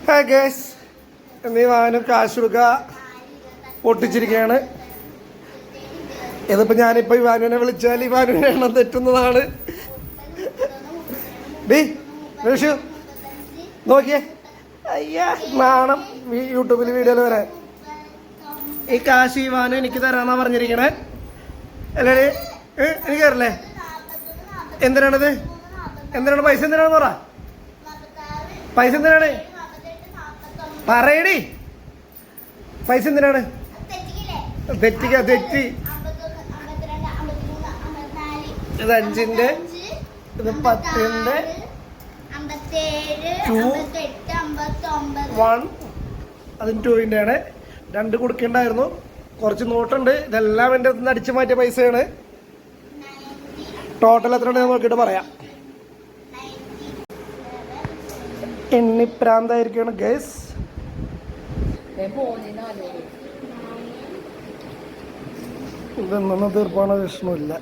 Hi guys, എന്നീ വാനും കാശ് കൊടുക്കുക പൊട്ടിച്ചിരിക്കുകയാണ്. ഇതിപ്പോൾ ഞാനിപ്പോൾ ഇവാനുവിനെ വിളിച്ചാൽ ഇവാനുവിനെ എണ്ണം തെറ്റുന്നതാണ്. ഡി വിഷു നോക്കിയേ, അയ്യാ നാണം യൂട്യൂബിൽ വീഡിയോയിൽ വരാൻ. ഈ കാശ് ഇവാനു എനിക്ക് തരാമെന്നാണ് പറഞ്ഞിരിക്കണേ. അല്ലേ എനിക്ക് തരല്ലേ? എന്തിനാണിത്? എന്തിനാണ് പൈസ? എന്തിനാണെന്ന് പറ. പൈസ എന്തിനാണ്? പറയടി, പൈസ എന്തിനാണ്? തെറ്റി ഇത് 5-ന്റെ, ഇത് 10-ന്റെ 1, അതിന് 2-ന്റെ ആണ്. 2 കൊടുക്കേണ്ടായിരുന്നു. കുറച്ച് നോട്ടുണ്ട്. ഇതെല്ലാം എൻ്റെ അടുത്ത് നിന്ന് അടിച്ചു മാറ്റിയ പൈസയാണ്. ടോട്ടൽ എത്ര ഉണ്ടെന്ന് നോക്കിയിട്ട് പറയാം. എണ്ണിപ്രാന്തായിരിക്കുകയാണ് ഗൈസ്. ഇതൊന്നും തീർപ്പാണ്, പ്രശ്നമില്ല.